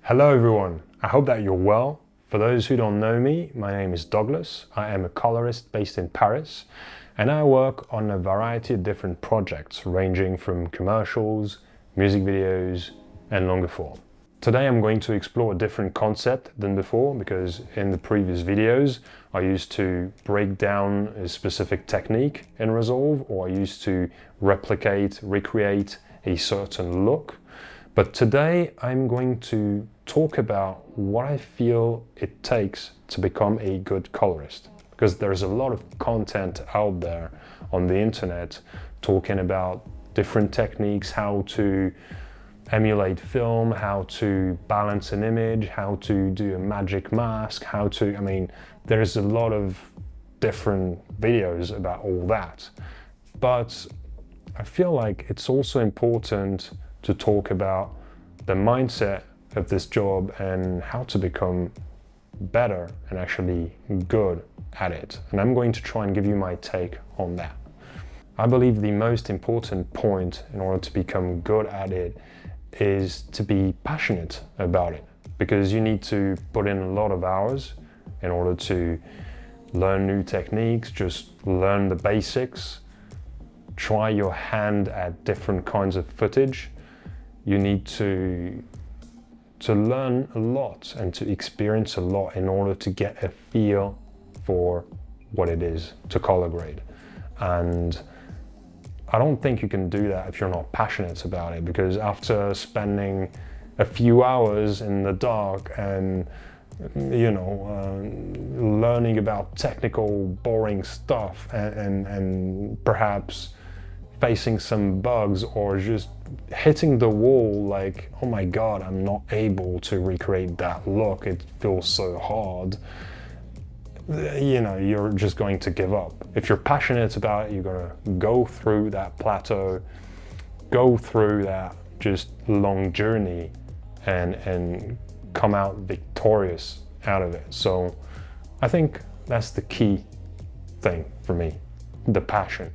Hello everyone, I hope that you're well. For those who don't know me, my name is Douglas. I am a colorist based in Paris and I work on a variety of different projects ranging from commercials, music videos and longer form. Today I'm going to explore a different concept than before because in the previous videos I used to break down a specific technique in Resolve, or I used to recreate a certain look. But today I'm going to talk about what I feel it takes to become a good colorist, because there's a lot of content out there on the internet talking about different techniques, how to emulate film, how to balance an image, how to do a magic mask, there's a lot of different videos about all that. But I feel like it's also important to talk about the mindset of this job and how to become better and actually good at it. And I'm going to try and give you my take on that. I believe the most important point in order to become good at it is to be passionate about it, because you need to put in a lot of hours in order to learn new techniques, just learn the basics, try your hand at different kinds of footage. You need to learn a lot and to experience a lot in order to get a feel for what it is to color grade. And I don't think you can do that if you're not passionate about it, because after spending a few hours in the dark and learning about technical boring stuff and perhaps facing some bugs or just hitting the wall like, oh my god, I'm not able to recreate that look, it feels so hard, you're just going to give up. If you're passionate about it, you're gonna go through that plateau, go through that just long journey and come out victorious out of it. So I think that's the key thing for me, the passion.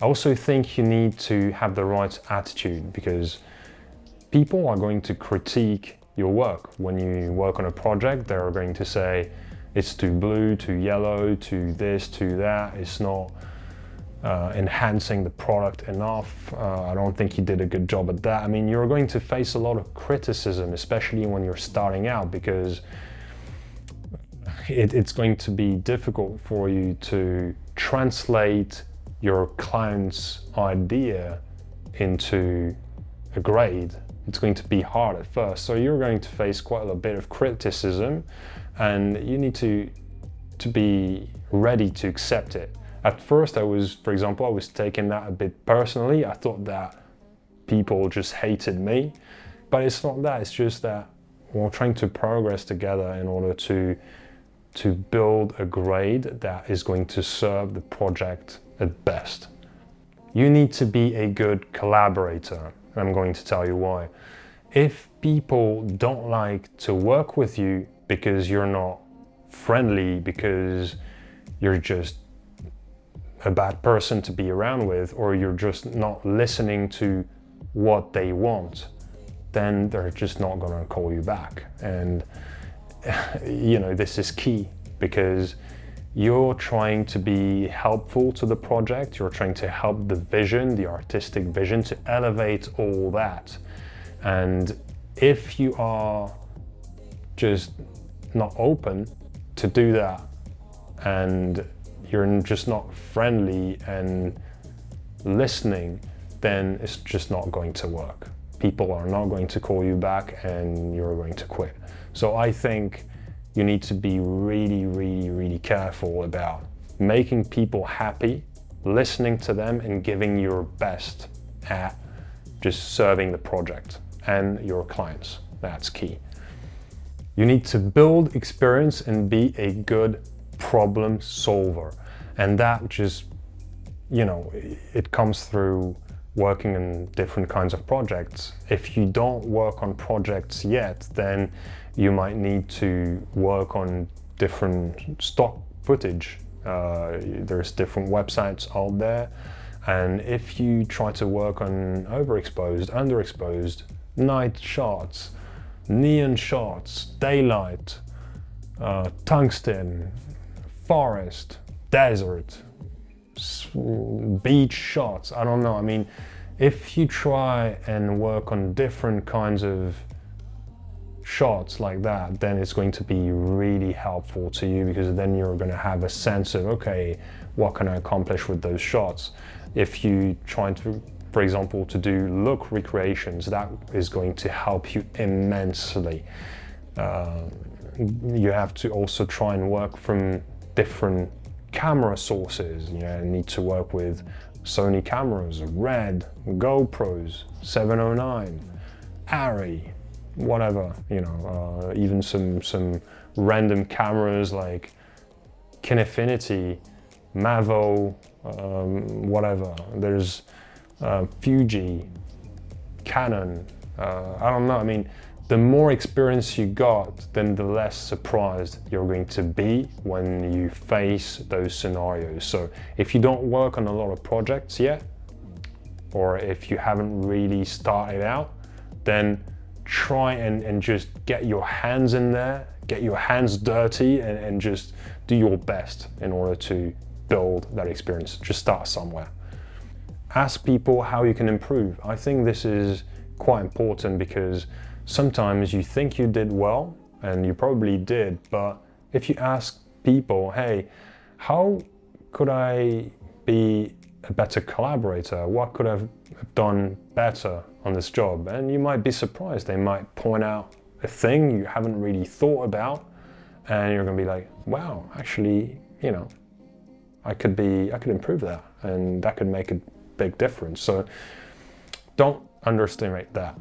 I also think you need to have the right attitude, because people are going to critique your work. When you work on a project, they're going to say it's too blue, too yellow, too this, too that, it's not enhancing the product enough, I don't think you did a good job at that. You're going to face a lot of criticism, especially when you're starting out, because it's going to be difficult for you to translate your client's idea into a grade. It's going to be hard at first, so you're going to face quite a bit of criticism and you need to be ready to accept it. At first I was taking that a bit personally. I thought that people just hated me, but it's not that. It's just that we're trying to progress together in order to build a grade that is going to serve the project at best. You need to be a good collaborator, and I'm going to tell you why. If people don't like to work with you because you're not friendly, because you're just a bad person to be around with, or you're just not listening to what they want, then they're just not gonna call you back. And this is key, because you're trying to be helpful to the project, you're trying to help the vision, the artistic vision, to elevate all that. And if you are just not open to do that, and you're just not friendly and listening, then it's just not going to work. People are not going to call you back and you're going to quit. So I think you need to be really, really, really careful about making people happy, listening to them and giving your best at just serving the project and your clients. That's key. You need to build experience and be a good problem solver. And that just, it comes through working in different kinds of projects. If you don't work on projects yet, then you might need to work on different stock footage. There's different websites out there, and if you try to work on overexposed, underexposed night shots, neon shots, daylight, tungsten, forest, desert, beach shots. I don't know. I mean, if you try and work on different kinds of shots like that, then it's going to be really helpful to you, because then you're going to have a sense of, okay, what can I accomplish with those shots? If you try to, for example, to do look recreations, that is going to help you immensely. You have to also try and work from different camera sources. You need to work with Sony cameras, Red, GoPros, 709, Arri, whatever, even some random cameras like Kinefinity, Mavo, whatever. There's Fuji, Canon, I don't know. I mean, the more experience you got, then the less surprised you're going to be when you face those scenarios. So if you don't work on a lot of projects yet, or if you haven't really started out, then try and just get your hands in there, get your hands dirty, and just do your best in order to build that experience. Just start somewhere. Ask people how you can improve. I think this is quite important, because sometimes you think you did well, and you probably did, but if you ask people, hey, how could I be a better collaborator? What could I have done better on this job? And you might be surprised. They might point out a thing you haven't really thought about, and you're gonna be like, wow, actually, I could improve that, and that could make a big difference. So don't underestimate that.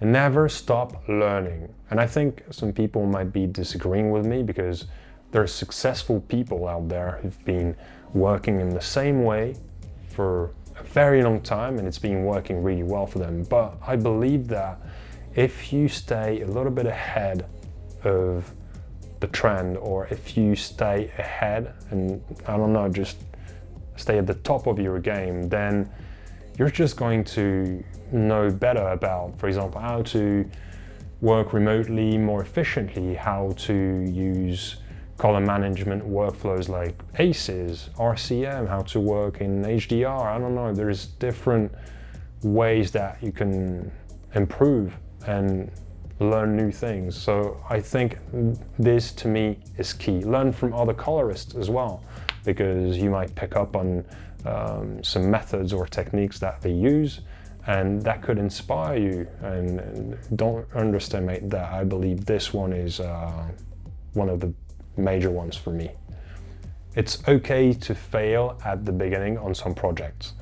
And never stop learning. And I think some people might be disagreeing with me, because there are successful people out there who've been working in the same way for a very long time, and it's been working really well for them. But I believe that if you stay a little bit ahead of the trend, or if you stay ahead and, I don't know, just stay at the top of your game, then you're just going to know better about, for example, how to work remotely more efficiently, how to use color management workflows like ACES, RCM, how to work in HDR. I don't know, there's different ways that you can improve and learn new things. So I think this, to me, is key. Learn from other colorists as well, because you might pick up on some methods or techniques that they use, and that could inspire you. And don't underestimate that. I believe this one is one of the major ones for me. It's okay to fail at the beginning on some projects,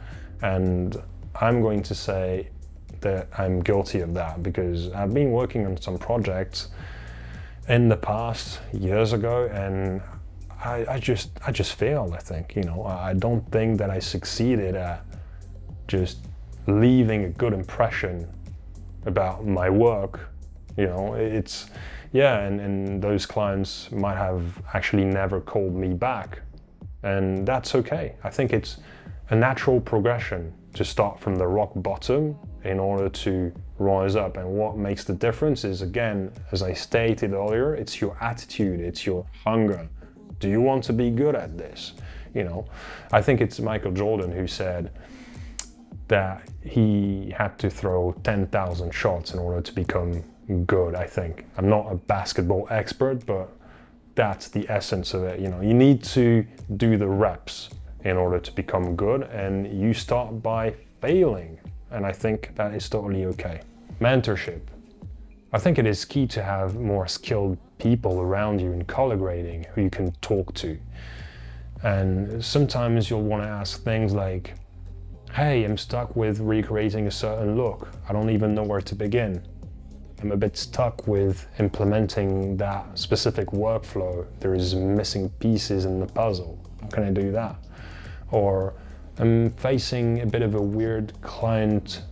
and I'm going to say that I'm guilty of that, because I've been working on some projects in the past years ago, and I just failed. I think, I don't think that I succeeded at just leaving a good impression about my work. And those clients might have actually never called me back, and that's okay. I think it's a natural progression to start from the rock bottom in order to rise up. And what makes the difference is, again, as I stated earlier, it's your attitude, it's your hunger. Do you want to be good at this? I think it's Michael Jordan who said that he had to throw 10,000 shots in order to become good, I think. I'm not a basketball expert, but that's the essence of it. You need to do the reps in order to become good, and you start by failing. And I think that is totally okay. Mentorship. I think it is key to have more skilled people around you in color grading who you can talk to. And sometimes you'll want to ask things like, hey, I'm stuck with recreating a certain look. I don't even know where to begin. I'm a bit stuck with implementing that specific workflow. There is missing pieces in the puzzle. How can I do that? Or I'm facing a bit of a weird client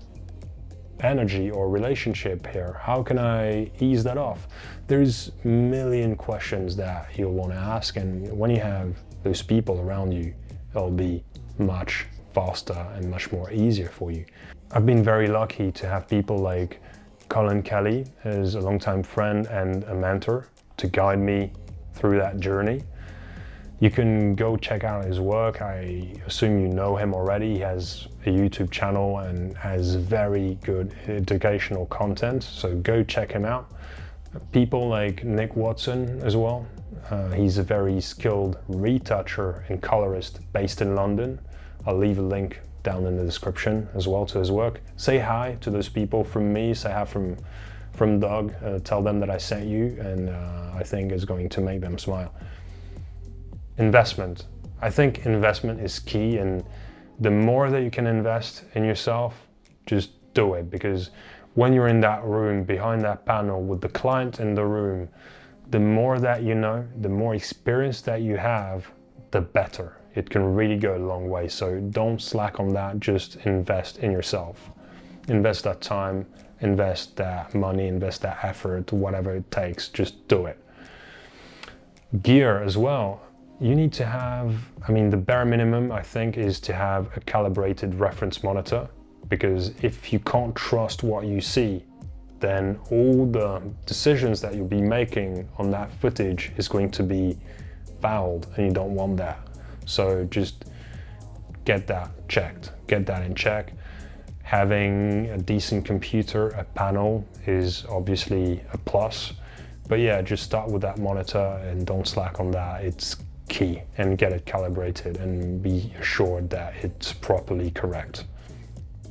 energy or relationship here. How can I ease that off? There's a million questions that you'll want to ask, and when you have those people around you, it'll be much faster and much more easier for you. I've been very lucky to have people like Cullen Kelly is a longtime friend and a mentor to guide me through that journey. You can go check out his work. I assume you know him already. He has a YouTube channel and has very good educational content, so go check him out. People like Nick Watson as well. He's a very skilled retoucher and colorist based in London. I'll leave a link down in the description as well to his work. Say hi to those people from me, say hi from Doug, tell them that I sent you, and I think it's going to make them smile. Investment. I think investment is key, and the more that you can invest in yourself, just do it, because when you're in that room behind that panel with the client in the room, the more that you know, the more experience that you have, the better. It can really go a long way. So don't slack on that, just invest in yourself. Invest that time, invest that money, invest that effort, whatever it takes, just do it. Gear as well. You need to have, the bare minimum I think is to have a calibrated reference monitor, because if you can't trust what you see, then all the decisions that you'll be making on that footage is going to be fouled, and you don't want that. So just get that checked, get that in check. Having a decent computer, a panel is obviously a plus, but yeah, just start with that monitor and don't slack on that. It's key, and get it calibrated and be assured that it's properly correct.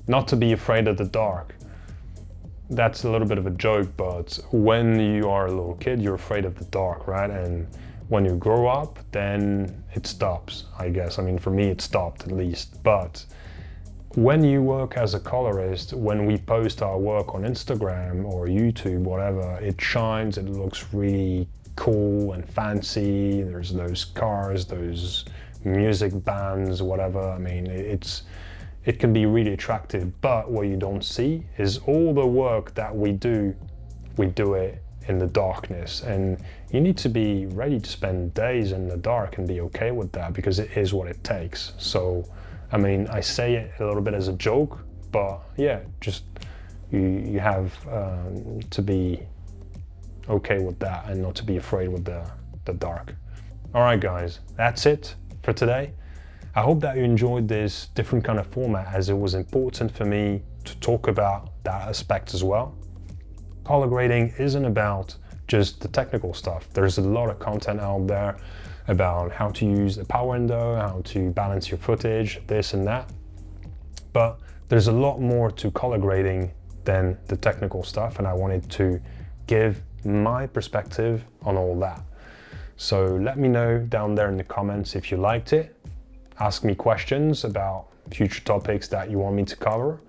Not to be afraid of the dark. That's a little bit of a joke, but when you are a little kid, you're afraid of the dark, right? And when you grow up, then it stops, I guess. For me, it stopped at least. But when you work as a colorist, when we post our work on Instagram or YouTube, whatever, it shines, it looks really cool and fancy. There's those cars, those music bands, whatever. It can be really attractive, but what you don't see is all the work that we do it in the darkness, and you need to be ready to spend days in the dark and be okay with that, because it is what it takes. So, I say it a little bit as a joke, but yeah, just you have to be okay with that and not to be afraid with the dark. All right, guys, that's it for today. I hope that you enjoyed this different kind of format, as it was important for me to talk about that aspect as well. Color grading isn't about just the technical stuff. There's a lot of content out there about how to use a power window, how to balance your footage, this and that. But there's a lot more to color grading than the technical stuff, and I wanted to give my perspective on all that. So let me know down there in the comments if you liked it. Ask me questions about future topics that you want me to cover.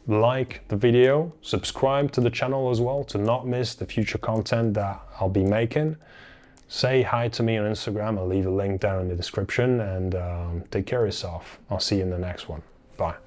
Like the video, subscribe to the channel as well to not miss the future content that I'll be making. Say hi to me on Instagram, I'll leave a link down in the description, and take care of yourself. I'll see you in the next one. Bye.